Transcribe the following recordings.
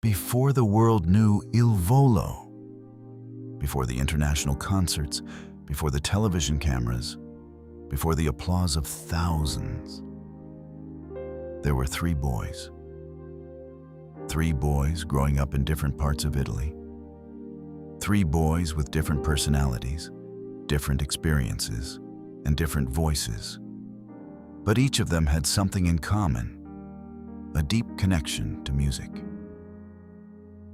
before the world knew Il Volo, before the international concerts, before the television cameras, before the applause of thousands. There were three boys. Three boys growing up in different parts of Italy. Three boys with different personalities, different experiences, and different voices. But each of them had something in common, a deep connection to music.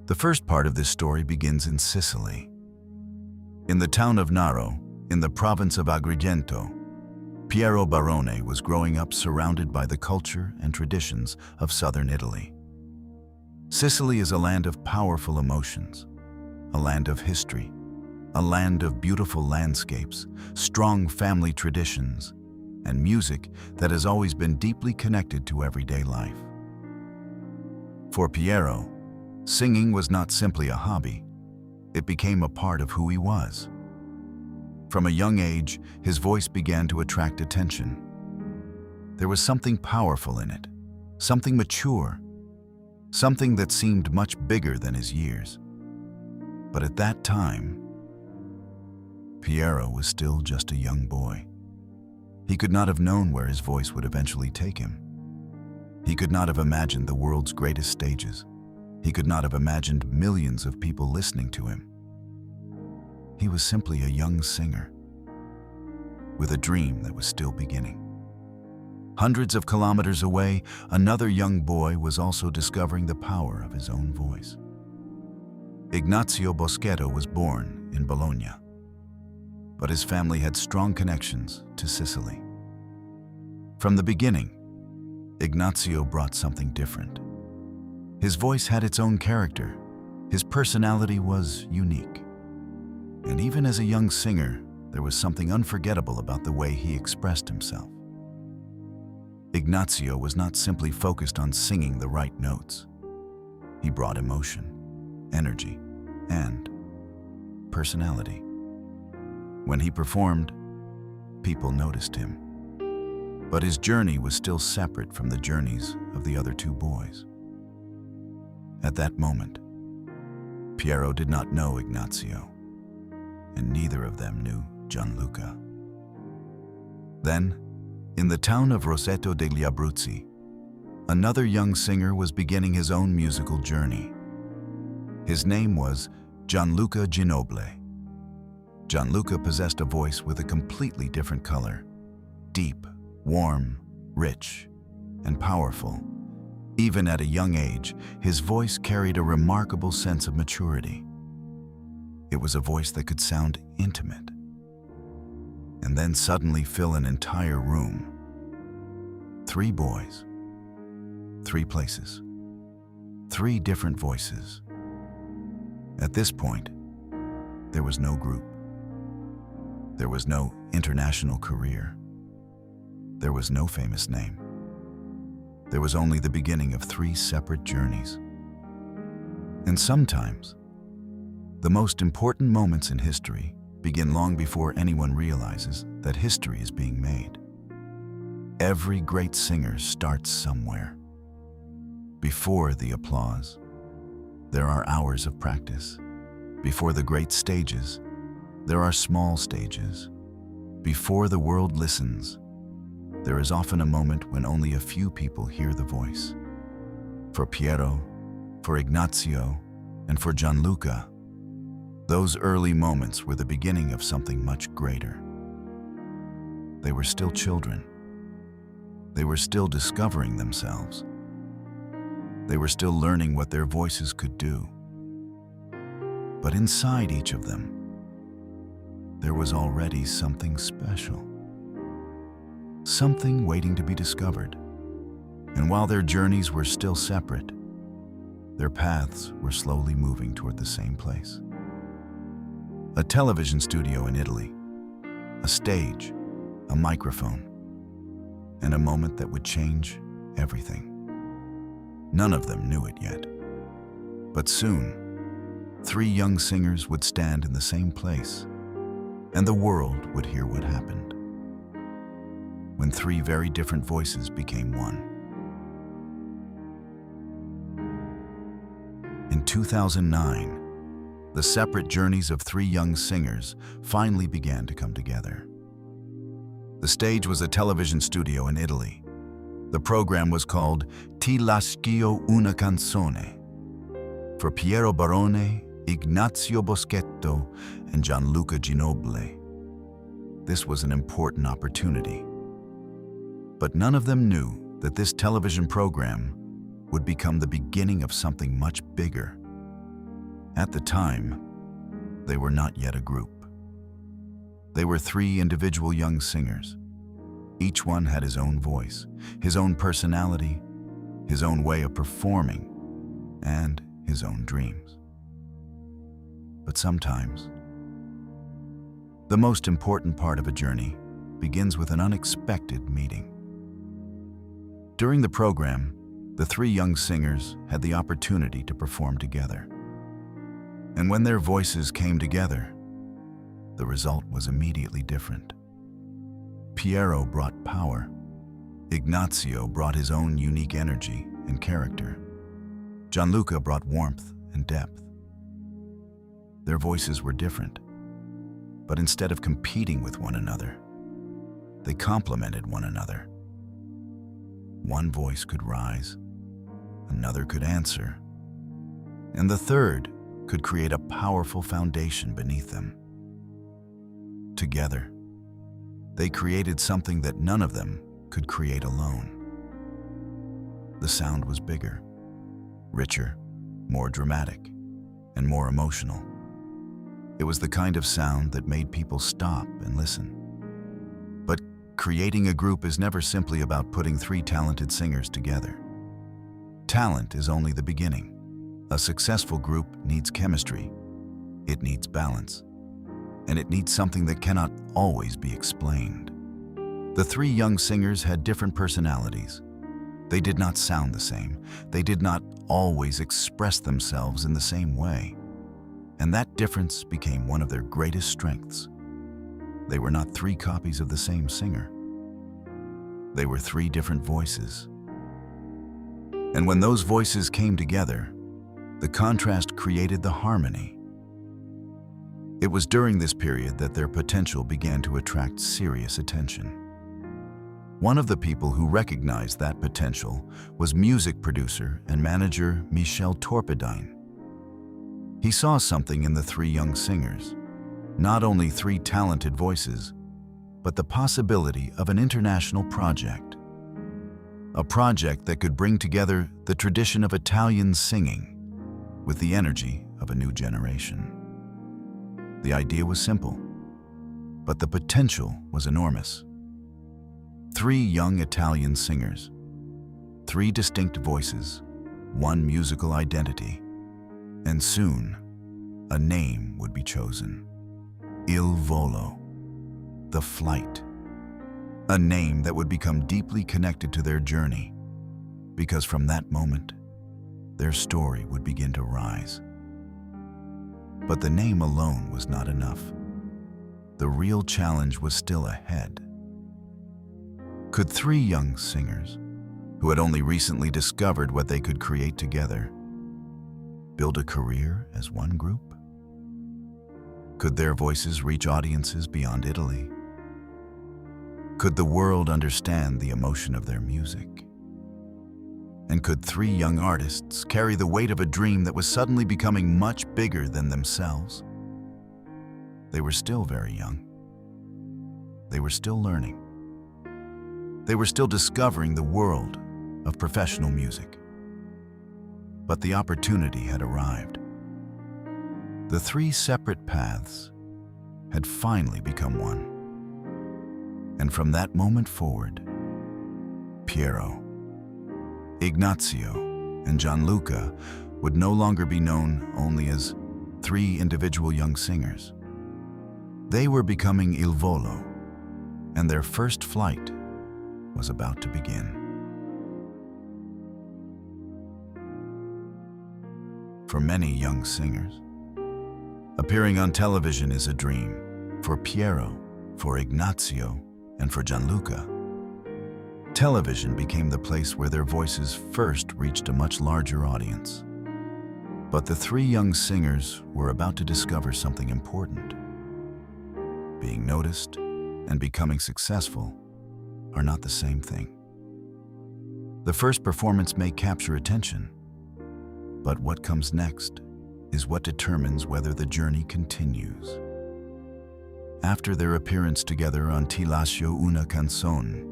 The first part of this story begins in Sicily. In the town of Naro, in the province of Agrigento, Piero Barone was growing up surrounded by the culture and traditions of southern Italy. Sicily is a land of powerful emotions, a land of history, a land of beautiful landscapes, strong family traditions, and music that has always been deeply connected to everyday life. For Piero, singing was not simply a hobby, it became a part of who he was. From a young age, his voice began to attract attention. There was something powerful in it, something mature, something that seemed much bigger than his years. But at that time, Piero was still just a young boy. He could not have known where his voice would eventually take him. He could not have imagined the world's greatest stages. He could not have imagined millions of people listening to him. He was simply a young singer with a dream that was still beginning. Hundreds of kilometers away, another young boy was also discovering the power of his own voice. Ignazio Boschetto was born in Bologna, but his family had strong connections to Sicily. From the beginning, Ignazio brought something different. His voice had its own character. His personality was unique. And even as a young singer, there was something unforgettable about the way he expressed himself. Ignazio was not simply focused on singing the right notes. He brought emotion, energy, and personality. When he performed, people noticed him. But his journey was still separate from the journeys of the other two boys. At that moment, Piero did not know Ignazio, and neither of them knew Gianluca. Then, in the town of Roseto degli Abruzzi, another young singer was beginning his own musical journey. His name was Gianluca Ginobili. Gianluca possessed a voice with a completely different color, deep, warm, rich, and powerful. Even at a young age, his voice carried a remarkable sense of maturity. It was a voice that could sound intimate, and then suddenly fill an entire room. Three boys, three places, three different voices. At this point, there was no group. There was no international career. There was no famous name. There was only the beginning of three separate journeys. And sometimes, the most important moments in history begin long before anyone realizes that history is being made. Every great singer starts somewhere. Before the applause, there are hours of practice. Before the great stages, there are small stages. Before the world listens, there is often a moment when only a few people hear the voice. For Piero, for Ignazio, and for Gianluca, those early moments were the beginning of something much greater. They were still children. They were still discovering themselves. They were still learning what their voices could do. But inside each of them, there was already something special. Something waiting to be discovered. And while their journeys were still separate, their paths were slowly moving toward the same place. A television studio in Italy, a stage, a microphone, and a moment that would change everything. None of them knew it yet. But soon, three young singers would stand in the same place, and the world would hear what happened. When three very different voices became one. In 2009, the separate journeys of three young singers finally began to come together. The stage was a television studio in Italy. The program was called Ti lascio una canzone. For Piero Barone, Ignazio Boschetto, and Gianluca Ginobili, this was an important opportunity. But none of them knew that this television program would become the beginning of something much bigger. At the time, they were not yet a group. They were three individual young singers. Each one had his own voice, his own personality, his own way of performing, and his own dreams. But sometimes, the most important part of a journey begins with an unexpected meeting. During the program, the three young singers had the opportunity to perform together. And when their voices came together, the result was immediately different. Piero brought power. Ignazio brought his own unique energy and character. Gianluca brought warmth and depth. Their voices were different, but instead of competing with one another, they complemented one another. One voice could rise, another could answer, and the third could create a powerful foundation beneath them. Together, they created something that none of them could create alone. The sound was bigger, richer, more dramatic, and more emotional. It was the kind of sound that made people stop and listen. But creating a group is never simply about putting three talented singers together. Talent is only the beginning. A successful group needs chemistry, it needs balance, and it needs something that cannot always be explained. The three young singers had different personalities. They did not sound the same. They did not always express themselves in the same way. And that difference became one of their greatest strengths. They were not three copies of the same singer. They were three different voices. And when those voices came together, the contrast created the harmony. It was during this period that their potential began to attract serious attention. One of the people who recognized that potential was music producer and manager Michel Torpedine. He saw something in the three young singers, not only three talented voices, but the possibility of an international project. A project that could bring together the tradition of Italian singing with the energy of a new generation. The idea was simple, but the potential was enormous. Three young Italian singers, three distinct voices, one musical identity, and soon a name would be chosen. Il Volo, the flight. A name that would become deeply connected to their journey, because from that moment, their story would begin to rise. But the name alone was not enough. The real challenge was still ahead. Could three young singers, who had only recently discovered what they could create together, build a career as one group? Could their voices reach audiences beyond Italy? Could the world understand the emotion of their music? And could three young artists carry the weight of a dream that was suddenly becoming much bigger than themselves? They were still very young. They were still learning. They were still discovering the world of professional music. But the opportunity had arrived. The three separate paths had finally become one. And from that moment forward, Piero, Ignazio, and Gianluca would no longer be known only as three individual young singers. They were becoming Il Volo, and their first flight was about to begin. For many young singers, appearing on television is a dream. For Piero, for Ignazio, and for Gianluca, television became the place where their voices first reached a much larger audience. But the three young singers were about to discover something important. Being noticed and becoming successful are not the same thing. The first performance may capture attention, but what comes next is what determines whether the journey continues. After their appearance together on Ti lascio una canzone,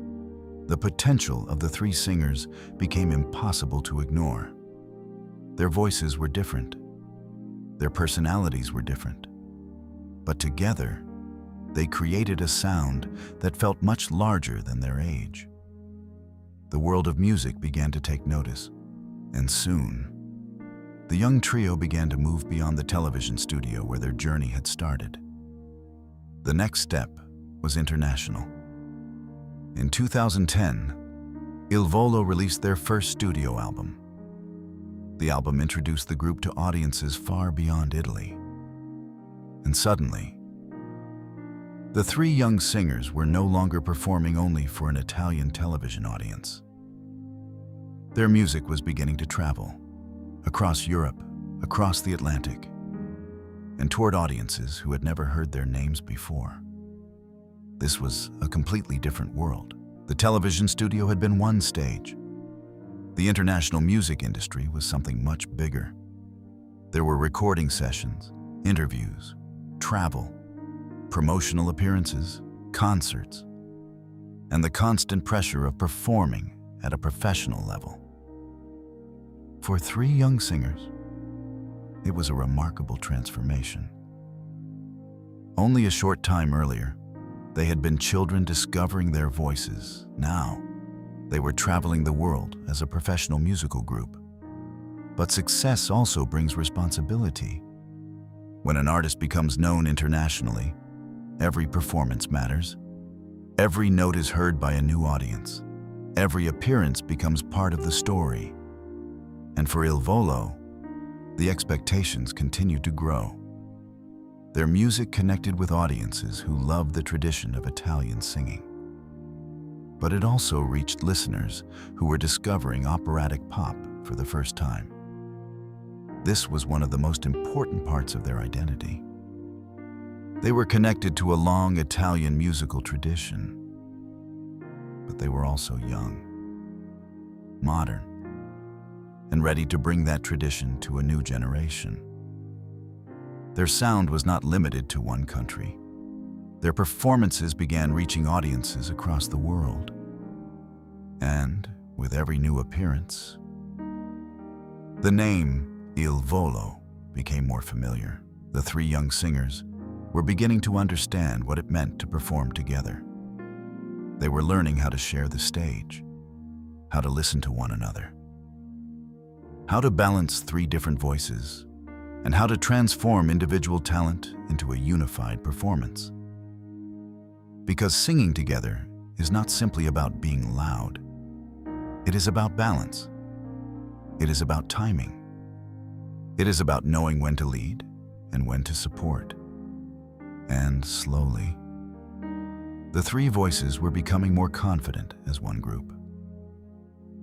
the potential of the three singers became impossible to ignore. Their voices were different. Their personalities were different. But together, they created a sound that felt much larger than their age. The world of music began to take notice, and soon, the young trio began to move beyond the television studio where their journey had started. The next step was international. In 2010, Il Volo released their first studio album. The album introduced the group to audiences far beyond Italy. And suddenly, the three young singers were no longer performing only for an Italian television audience. Their music was beginning to travel across Europe, across the Atlantic, and toward audiences who had never heard their names before. This was a completely different world. The television studio had been one stage. The international music industry was something much bigger. There were recording sessions, interviews, travel, promotional appearances, concerts, and the constant pressure of performing at a professional level. For three young singers, it was a remarkable transformation. Only a short time earlier, they had been children discovering their voices. Now, they were traveling the world as a professional musical group. But success also brings responsibility. When an artist becomes known internationally, every performance matters. Every note is heard by a new audience. Every appearance becomes part of the story. And for Il Volo, the expectations continued to grow. Their music connected with audiences who loved the tradition of Italian singing. But it also reached listeners who were discovering operatic pop for the first time. This was one of the most important parts of their identity. They were connected to a long Italian musical tradition, but they were also young, modern, and ready to bring that tradition to a new generation. Their sound was not limited to one country. Their performances began reaching audiences across the world. And with every new appearance, the name Il Volo became more familiar. The three young singers were beginning to understand what it meant to perform together. They were learning how to share the stage, how to listen to one another, how to balance three different voices, and how to transform individual talent into a unified performance. Because singing together is not simply about being loud. It is about balance. It is about timing. It is about knowing when to lead and when to support. And slowly, the three voices were becoming more confident as one group.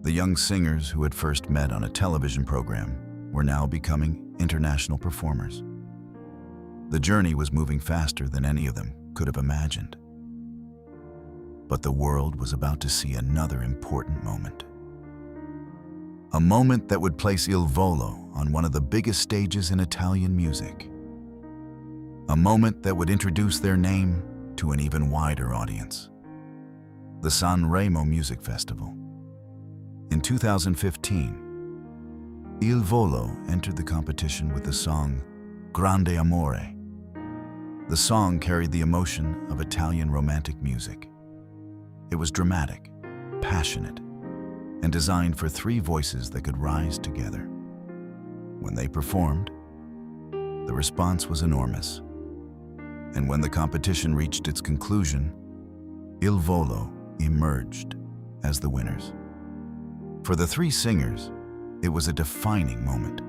The young singers who had first met on a television program were now becoming international performers. The journey was moving faster than any of them could have imagined. But the world was about to see another important moment. A moment that would place Il Volo on one of the biggest stages in Italian music. A moment that would introduce their name to an even wider audience. The Sanremo Music Festival. In 2015, Il Volo entered the competition with the song Grande Amore. The song carried the emotion of Italian romantic music. It was dramatic, passionate, and designed for three voices that could rise together. When they performed, the response was enormous. And when the competition reached its conclusion, Il Volo emerged as the winners. For the three singers, it was a defining moment.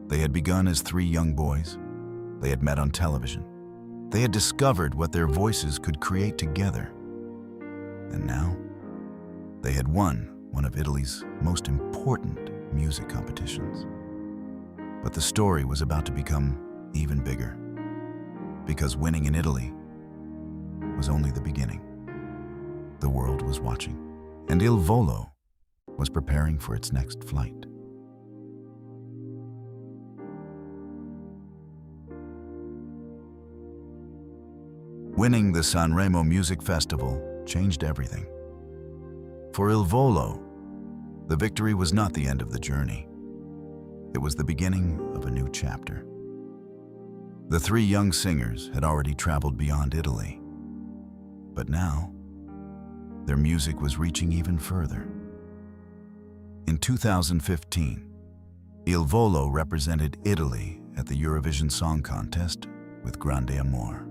They had begun as three young boys. They had met on television. They had discovered what their voices could create together. And now, they had won one of Italy's most important music competitions. But the story was about to become even bigger, because winning in Italy was only the beginning. The world was watching, and Il Volo was preparing for its next flight. Winning the Sanremo Music Festival changed everything. For Il Volo, the victory was not the end of the journey. It was the beginning of a new chapter. The three young singers had already traveled beyond Italy, but now their music was reaching even further. In 2015, Il Volo represented Italy at the Eurovision Song Contest with Grande Amor.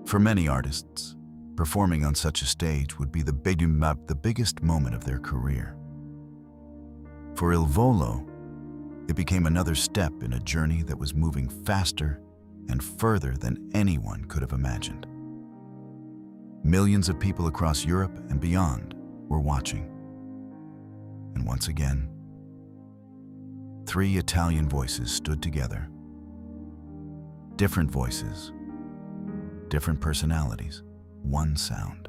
For many artists, performing on such a stage would be the biggest moment of their career. For Il Volo, it became another step in a journey that was moving faster and further than anyone could have imagined. Millions of people across Europe and beyond were watching. And once again, three Italian voices stood together. Different voices, different personalities, one sound.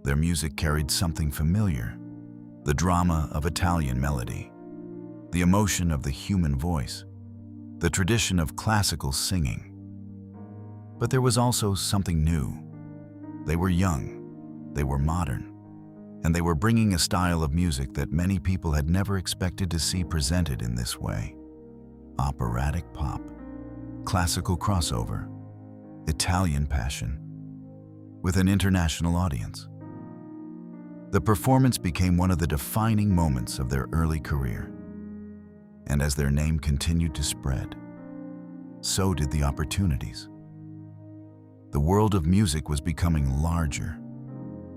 Their music carried something familiar, the drama of Italian melody, the emotion of the human voice, the tradition of classical singing. But there was also something new. They were young, they were modern, and they were bringing a style of music that many people had never expected to see presented in this way. Operatic pop, classical crossover, Italian passion, with an international audience. The performance became one of the defining moments of their early career. And as their name continued to spread, so did the opportunities. The world of music was becoming larger.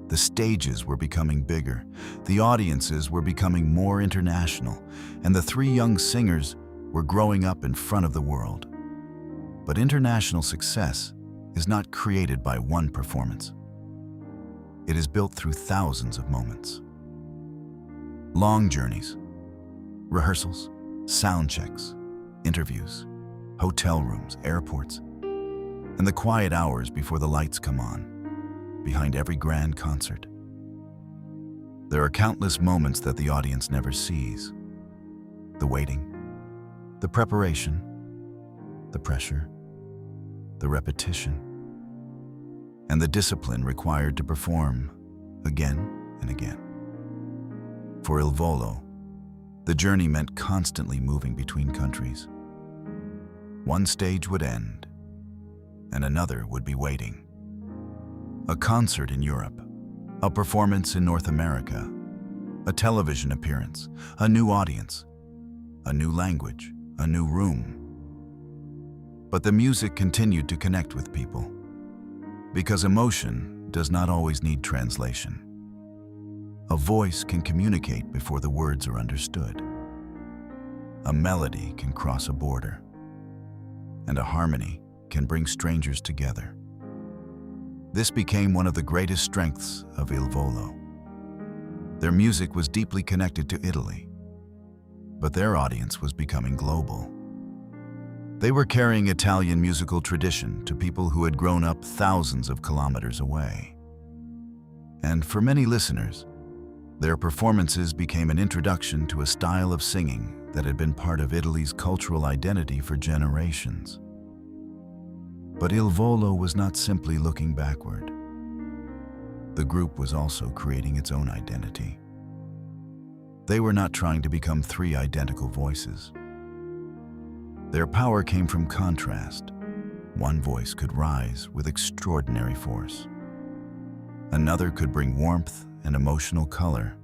The stages were becoming bigger. The audiences were becoming more international, and the three young singers were growing up in front of the world. But international success is not created by one performance. It is built through thousands of moments. Long journeys, rehearsals, sound checks, interviews, hotel rooms, airports, and the quiet hours before the lights come on, behind every grand concert. There are countless moments that the audience never sees. The waiting, the preparation, the pressure, the repetition, and the discipline required to perform again and again. For Il Volo, the journey meant constantly moving between countries. One stage would end, and another would be waiting. A concert in Europe, a performance in North America, a television appearance, a new audience, a new language, a new room. But the music continued to connect with people, because emotion does not always need translation. A voice can communicate before the words are understood. A melody can cross a border, and a harmony can bring strangers together. This became one of the greatest strengths of Il Volo. Their music was deeply connected to Italy, but their audience was becoming global. They were carrying Italian musical tradition to people who had grown up thousands of kilometers away. And for many listeners, their performances became an introduction to a style of singing that had been part of Italy's cultural identity for generations. But Il Volo was not simply looking backward. The group was also creating its own identity. They were not trying to become three identical voices. Their power came from contrast. One voice could rise with extraordinary force. Another could bring warmth and emotional color,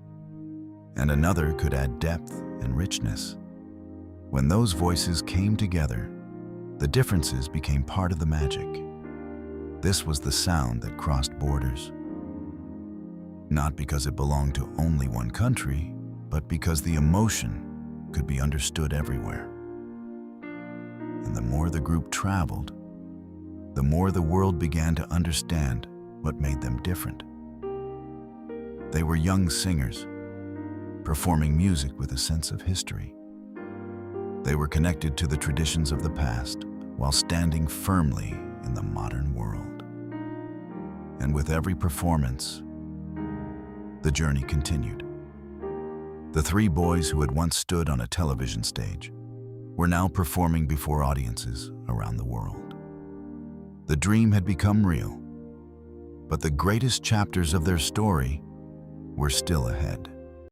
and another could add depth and richness. When those voices came together, the differences became part of the magic. This was the sound that crossed borders. Not because it belonged to only one country, but because the emotion could be understood everywhere. And the more the group traveled, the more the world began to understand what made them different. They were young singers, performing music with a sense of history. They were connected to the traditions of the past while standing firmly in the modern world. And with every performance, the journey continued. The three boys who had once stood on a television stage were now performing before audiences around the world. The dream had become real, but the greatest chapters of their story were still ahead.